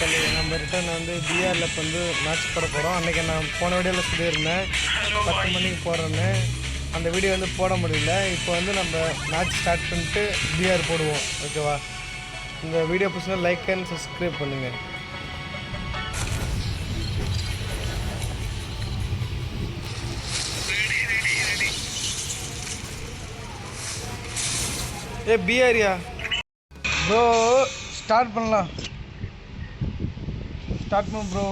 மக்கள் நம்ம ரிட்டர்ன் வந்து பிஆரில் இப்போ வந்து மேட்ச் போட போகிறோம். அன்றைக்கி நான் போன வீடியோவில் சொல்லியிருந்தேன் 10 மணிக்கு போடுறேன்னு. அந்த வீடியோ வந்து போட முடியல. இப்போ வந்து நம்ம மேட்ச் ஸ்டார்ட் பண்ணிட்டு பிஆர் போடுவோம். ஓகேவா? இந்த வீடியோ பிடிச்சா லைக் அண்ட் சப்ஸ்கிரைப் பண்ணுங்கள். ஏ பிஆரியா ப்ரோ, ஸ்டார்ட் பண்ணலாம். ஸ்டார்ட் பண்ண ப்ரோ.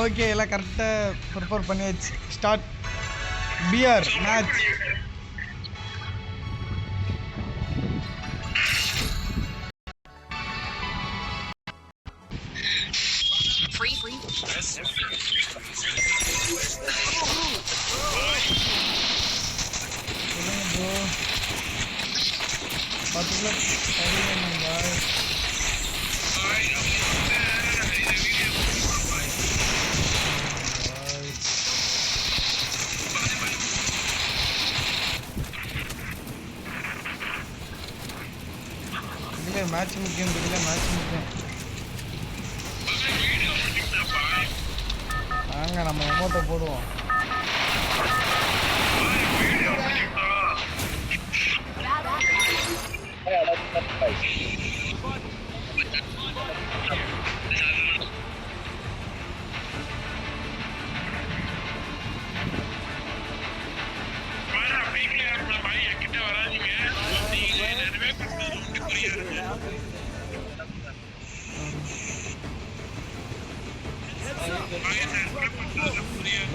ஓகே, எல்லாம் கரெக்டாக ப்ரிப்பேர் பண்ணியாச்சு. Start PR match. ப்ரோ பார்த்துக்கலாம். இதில் மேட்ச் முக்கியம், இதில் மேட்ச் முக்கியம். வாங்க நம்ம அமௌண்ட்டை போடுவோம்.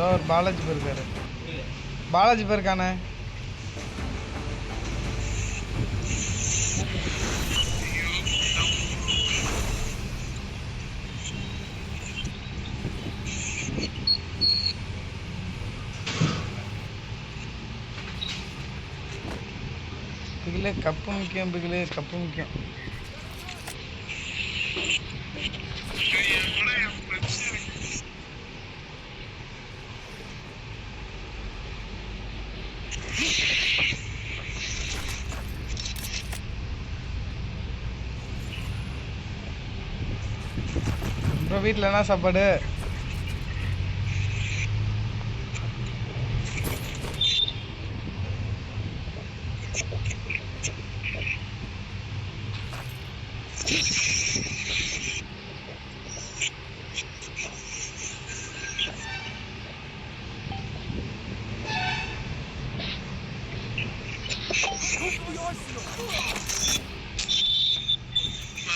ஒரு பாலாஜி போயிருக்காரு. பாலாஜி போயிருக்கானே. பிகிலே கப்பு முக்கியம், பிகிலே கப்பு முக்கியம். இப்போ வீட்டில் என்ன சாப்பாடு?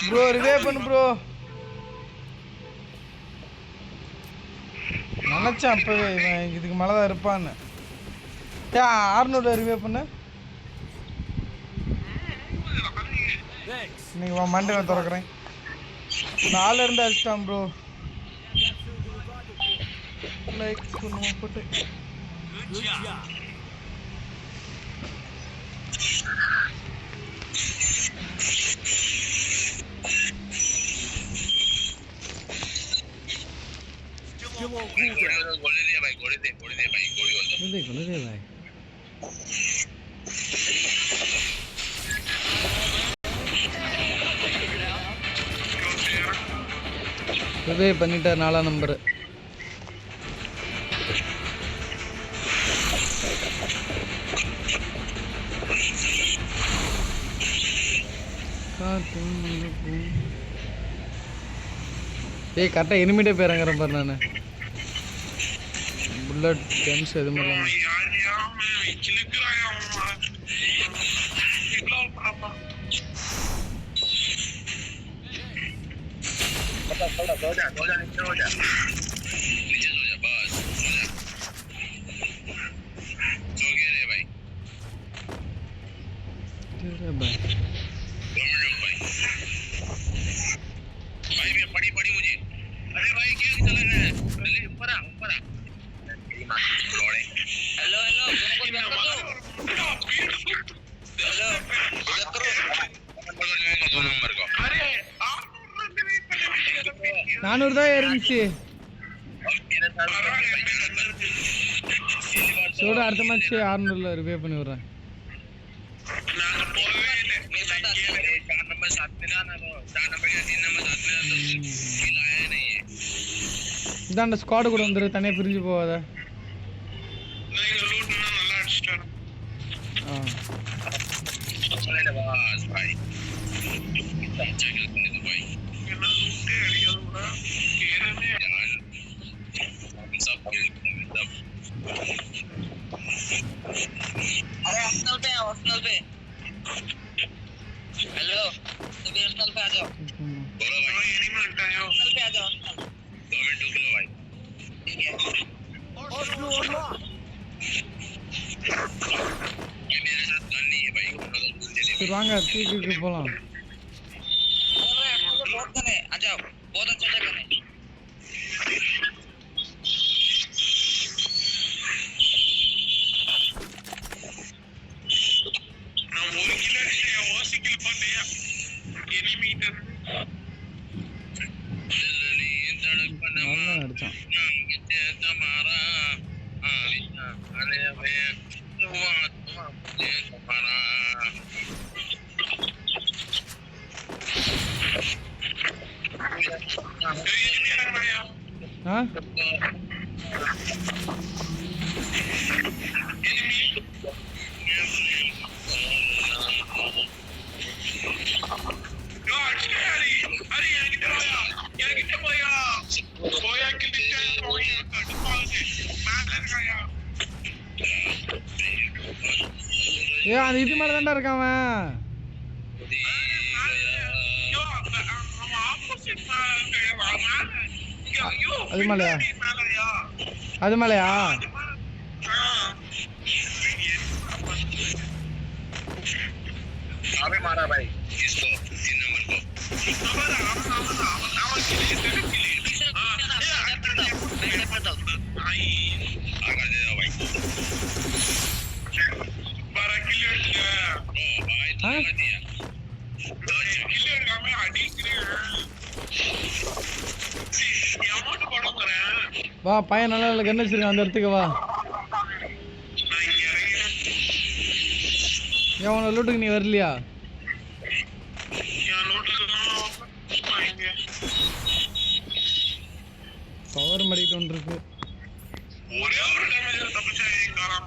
ப்ரோ ரிவே பண்ணு ப்ரோ. நினச்சேன் அப்போவே இவன் இதுக்கு மேலே தான் இருப்பான்னு. 600 ரிவே பண்ணு. இன்னைக்கு வா மண்டே நான் திறக்கிறேன். 4 இருந்து அடிச்சிட்டான் ப்ரோ. லைக் பண்ணுவோம் போட்டு. பண்ணிட்டார் 4ஆம் நம்பரு. ஏய் கரெக்டாக எனிமிட்டே பேரங்கிறேன் பாரு. நான் புல்லட் கன்ஸ் எது மாதிரி நானூறு தான் இருந்துச்சு. சோட அடுத்த மேட்ச் 600 ரிவே பண்ணி விடுறேன். இதாண்ட ஸ்குவாடு கூட வந்துரு, தனியாக பிரிஞ்சு போகாத. हेलो हॉस्टल पे आ जाओ। बोलो भाई हॉस्टल पे आ जाओ। 2 मिनट रुक लो भाई। ठीक है मेरे साथ गन नहीं है भाई, சரி வாங்க தூக்கிட்டு போகலாம். बहुत गन है, आ जाओ। बहुत अच्छा जगह है। அந்த இது மேல தான்டா இருக்கான் அவன். அது மேலயா? அது மேலயா? अबे मारा भाई इसको 3 नंबर को। आगे दे दो भाई। 12 किल है। ओ भाई तो लगा दिया। 2 किल का मैं हड्डी किल। ये अमाउंट बड़ा कर रहा है। வா பையன் நல்லா இல்ல கண்ணு வச்சிருக்கான், அந்த இடத்துக்கு வா. ஏன் உன லூட்டுக்கு நீ வரலையா? பவர் மடிட்டு ஒன்று இருக்கு. ஒரே ஒரு டேமேஜ் தப்பிச்சா காணாம.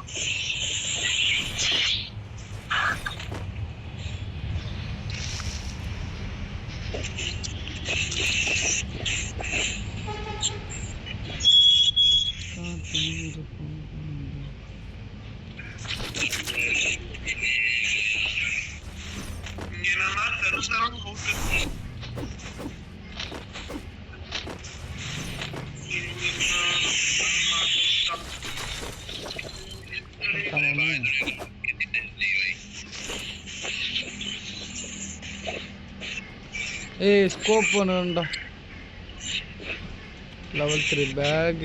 என்னன்னா சரசரம் ஹவுஸ் ஏய் ஸ்கோப் பண்ணுடா. Level 3 back.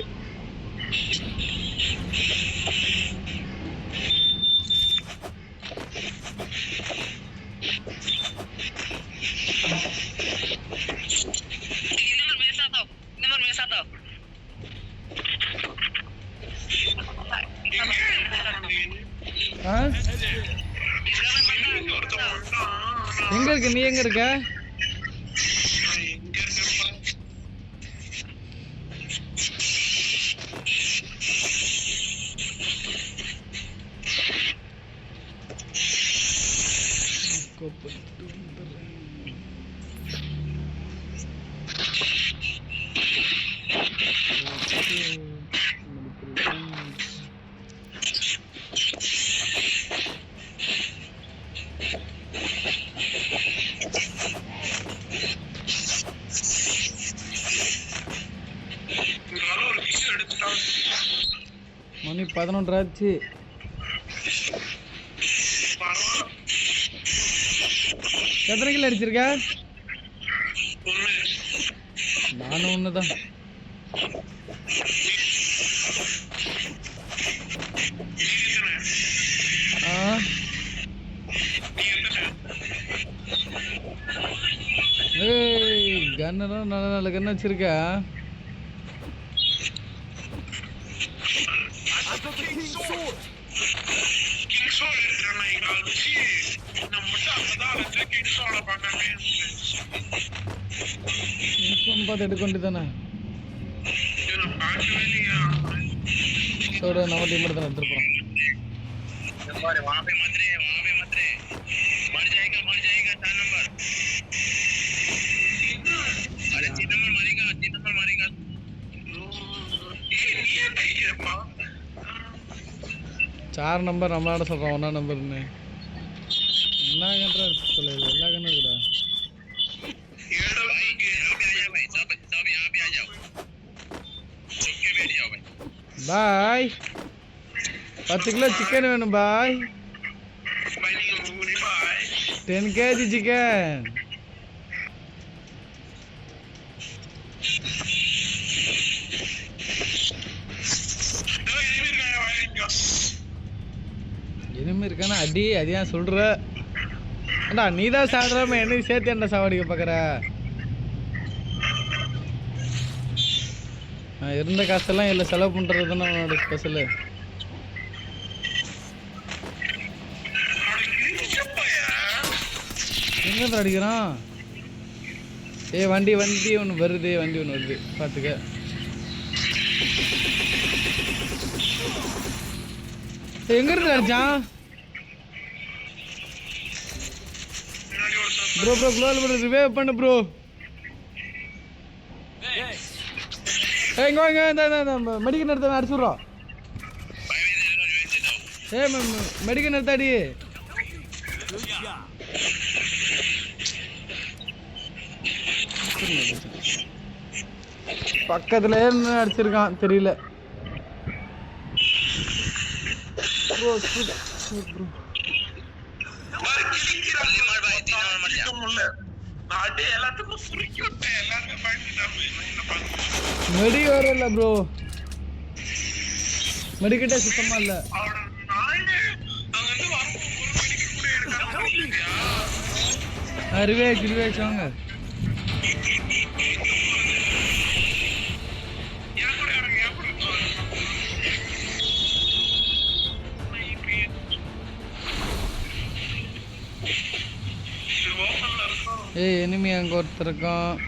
எங்க இருக்க நீ? எங்க இருக்க? மணி 11 ஆச்சு. எத்தனை கிலோ அடிச்சிருக்க? நானும் ஒண்ணுதான். ஏய் கன்னெல்லாம் நல்ல நல்ல கண்ணு வச்சிருக்க. பார்த்து எடுக்க வேண்டியதானே சோட நம்ம டீம் எடுத்து எடுத்துருப்போம் वहाँ पे मत रहे मर जाएगा 4 नंबर अरे 3 नंबर मारेगा चार नंबर நம்மளோட சொல்றோம் 1 நம்பர்னு என்ன கண்ட்ரா எடுத்து சொல்ல எல்லா கண்ணும் இருக்குடா सब यहाँ पे आ जाओ चुपके बैठ जाओ भाई பாய் 10 கிலோ சிக்கன் வேணும் பாய் 10 kg சிக்கன் இனிமே இருக்கானா அடி அதையா சொல்ற அண்ணா நீதான் சாப்பிடாம என்ன சேர்த்து என்ன சாவடிக்க பாக்குற இருந்த காசெல்லாம் இல்லை செலவு பண்றது தானே அவனோட ஸ்பெஷலு எங்க அடிக்கிறான் வண்டி ஒன்று வருது பார்த்துக்க எங்க இருந்து அடிச்சான் ப்ரோ குளோல் ரிவைவ் பண்ணு ப்ரோ இங்க வாங்க இந்த மெடிக்கல் எடுத்து அடிச்சுடுறோம் மெடிக்கல் எடுத்தாடி பக்கத்துல அடிச்சிருக்கான் தெரியல ப்ரோ ப்ரோ மெடி வரல ப்ரோ மெடிக்கிட்டே சுத்தமா இல்ல ரிவேக்ஸ் வாங்க எனிமி அங்க ஒருத்தர் இருக்கான்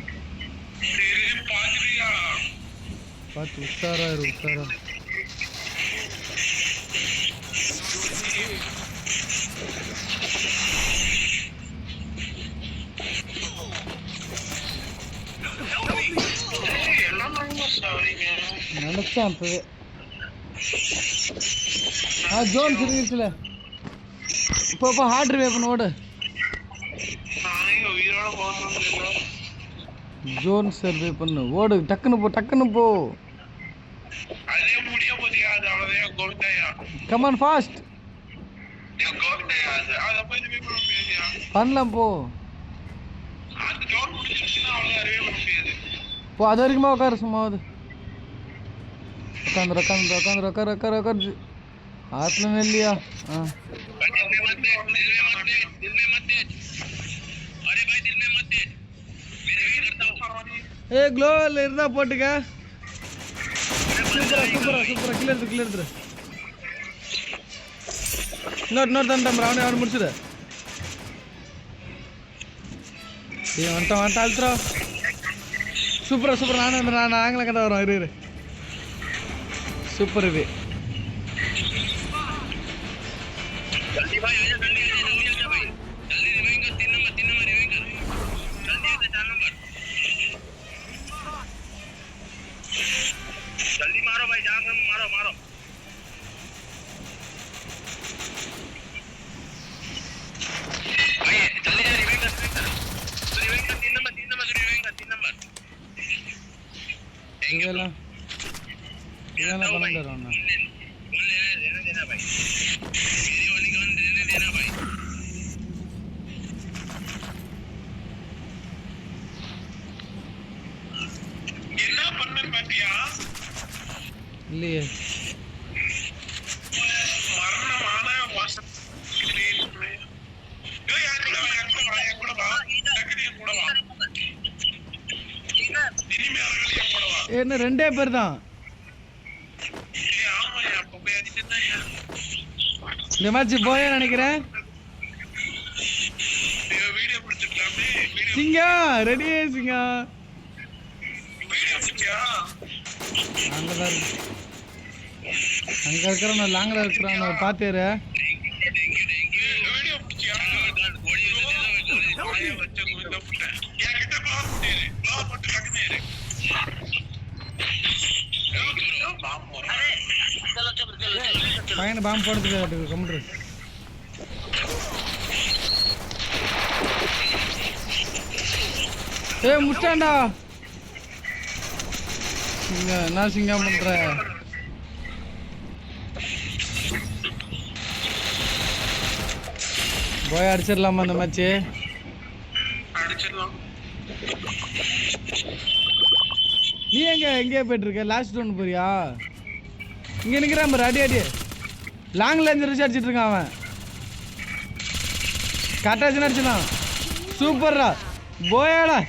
பார்த்து உஷாரா நினைச்சான் அப்பவே ஜோன் இருக்குல்ல இப்போ ஹார்ட் ரிவே பண்ண ஓடு ஜோன் சர்வே பண்ணு ஓடு டக்குன்னு போ கம் ஆன் ஃபாஸ்ட் பண்ணலாம் போ அது வரைக்குமா உட்காரு சும்மா உட்காந்து ஆத்துல இல்லையா க்ளோவல் இருந்தா போட்டுக்க சூப்பரா கிளியர் எடுத்துரு இன்னொரு தண்டம்பர் அவனை முடிச்சுடு வந்துட்டான் அழுத்துறா சூப்பரா நாங்களும் கட்ட வரோம் இரு சூப்பர் இது जल्दी मारो भाई जाकर मारो भाई जल्दी जा रिवाइव कर 3 नंबर इवेला बंद करो ना लेने देना भाई मेरी वाली गन लेने देना भाई என்ன பண்ண பாத்தியா இல்லையே என்ன ரெண்டே பேர் தான் இந்த மேட்ச் போயே நினைக்கிறேன் சிங்கம் ரெடி சிங்கம் அங்கதான் இருக்கு. அங்க இருக்கிறவன் லாங்கில் இருக்கிறவன் பாத்துரு. பையனை பாம்பு போடுறதுக்கு கம்ப்யூட்டர் முட்டாண்டா. சிங்கம் என்ன சிங்கம் பண்ற? போய் அடிச்சிடலாமா அந்த மேட்ச்சு? நீ எங்கேயே போயிட்டு இருக்க? லாஸ்ட் ரவுண்ட் போறியா? இங்க நிக்கிறான் பாரு, அடி அடி லாங்ல இருந்து ரிச் அடிச்சிட்டு இருக்கான் அவன். கட்டாச்சு அடிச்சிடான். சூப்பர்ரா போயாடா.